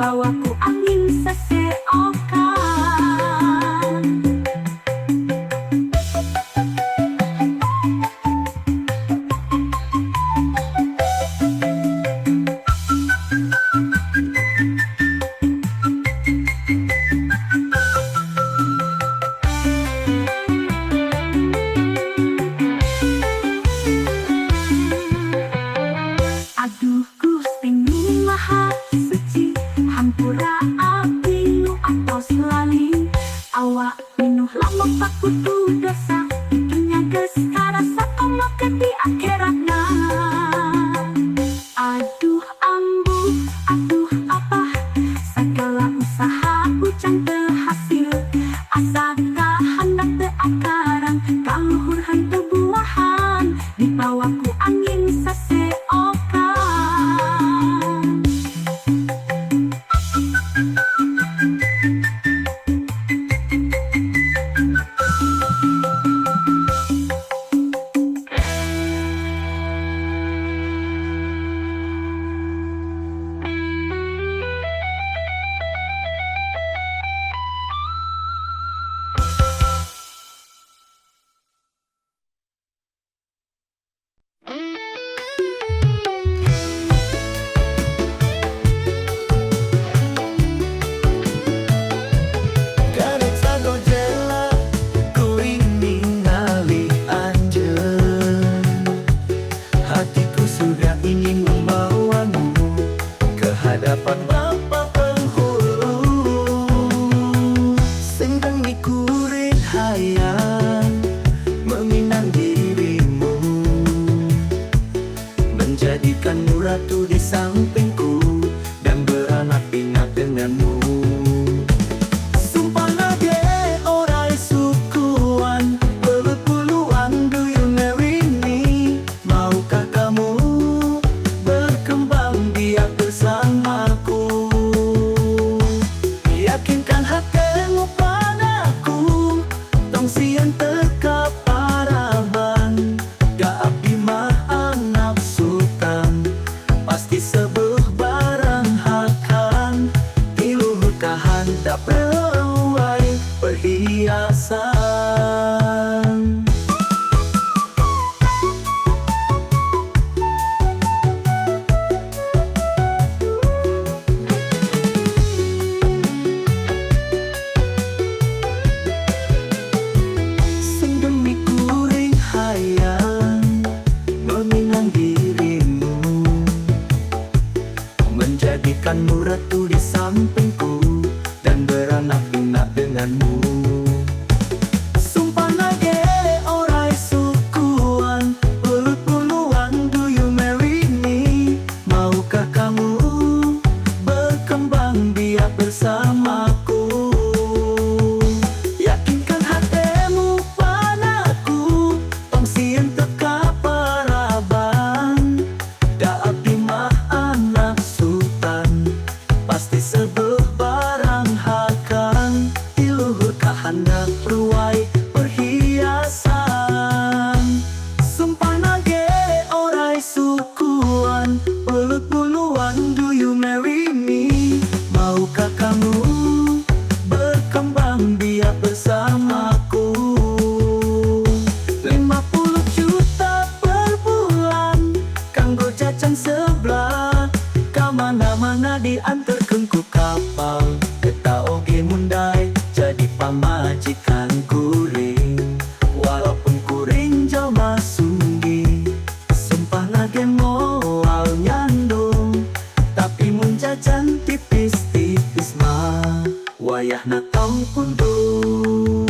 bawaku angin seseokan. Aduh Gusti Nu Maha Suci, hampura abdi nu atos lali. Awak minuh lamun pakutu dosa, itunya geus karasa komoke di akhiratna. Aduh ambu, aduh apah, segala usaha ujang teu hasil. Asa kahandak teu akarang, kaluhur teu buahan, dibawaku angin seseokan. Hatiku sudah ingin membawamu ke hadapan Bapa Penghulu. Senggang ikurin hayang meminang dirimu, menjadikanmu ratu di sampingku dan beranak pinak denganmu. Sumpah nage orai sukuan, belut puluhan, do you marry me? Maukah kamu berkembang biak bersamaku? Yakinkan hatimu padaku, tong sieun teka paraban. Da abdi mah anak sultan, pasti sebuah barang hakan. Tiluhur kahandap rewai perhiasan. Sing demi kuring hayang meminang dirimu, menjadikanmu ratu di sampingku dan beranak pinak denganmu. Sumpah nage orai sukuan, belut puluhan, do you marry me? Maukah kamu berkembang biak bersamaku? Yakinkan hatimu padaku, tong sieun teka paraban. Da abdi mah anak sultan, pasti sebuah barang hakan. Tiluhur kahandap ruai perhiasan. Sumpah nage orai sukuan, belut puluhan, do you marry me? Maukah kamu berkembang biak bersamaku? 50 juta per bulan, kanggo jajan sebelah. Kamana-mana diantarkeun ku kapal, eta oge mundai jadi pamajikan kuring. Walaupun kuring jalma sunggi, sumpah nage moal nyandung. Tapi mun jajan tipis-tipis mah wayahna tong pundung.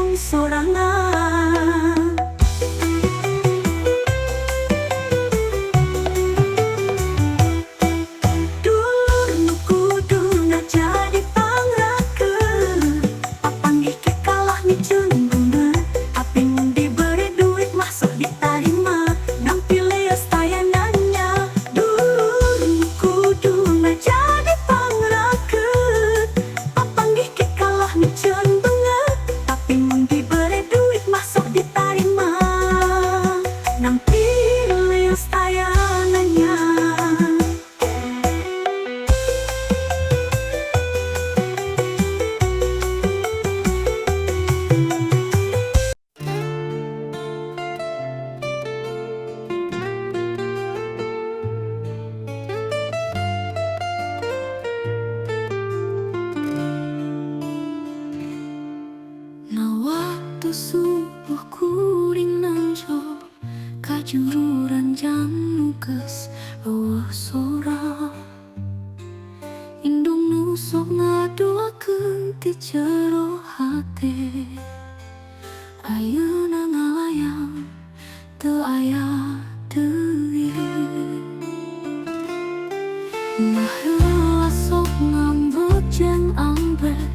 indung sorangan. Dulur nu kuduna jadi pangrakeun, papanggih ke kalah miceun bener. Tapi mun diberi duit mah sok ditarima, nampi leos tayanannya. Dulur nu kuduna jadi pangrakeun, papanggih ke kalah miceun bener. Tapi mun diberi duit mah sok ditarima, nampi leos tayanannya. Na waktu subuh kuring nanjo kajururan jam nugas eueuh sora, indung nu sok ngadoakeun ti jero hate. Ayeuna ngalayang teu aya teuing, nah heula sok ngambek jeung anggrek.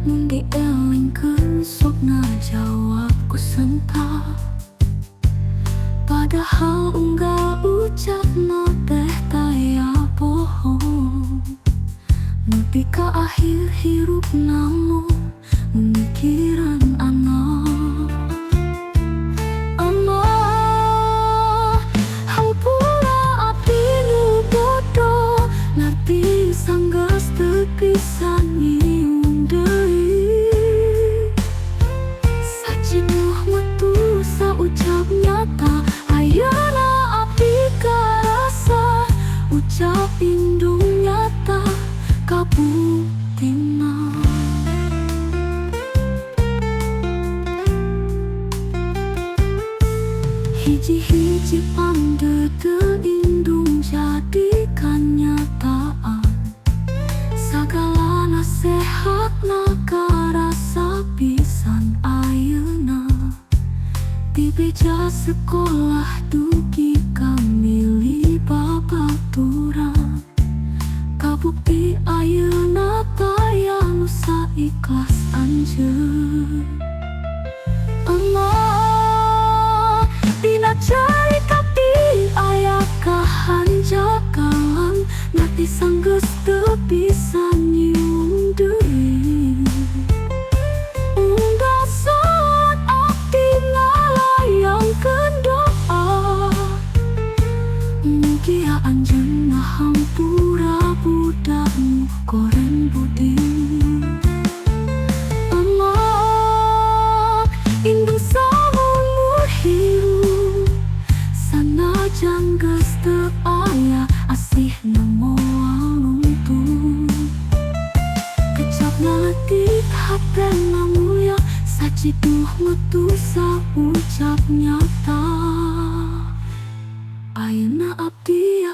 Mun dielingkeun sok ngajawab ku sentak, padahal unggal ucapna teh taya bohong. Nepi ka akhir hirup namun mikiran anak. Anak hampura api nu bodoh, ngarti sanggeus teu pisan nyium deui. Sajinuh metu saucap nyata, ayeuna api karasa, ucap indung nyata kabuktina. Hiji-hiji pandeuteul indung jadi kanyataan. Sagala nasehatna karasa pisan ayeuna. Di beja sekolah dugi kamili babaturan, kabukti ayeuna taya nu saikhlas anjeun. Emak dina carita pi aya kahanjakalan, ngarti sanggeus teu pisan nyium deui. Unggal salat abdi ngalayangkeun doa, mugi anjeunna hampura budak nu koren budi. Emak indung saumur hirup, sanajan geus teu aya asihna moal nuntun. Kecapna leutik hatena mulia, sajiduh metu saucap nyata. Ayeuna abdi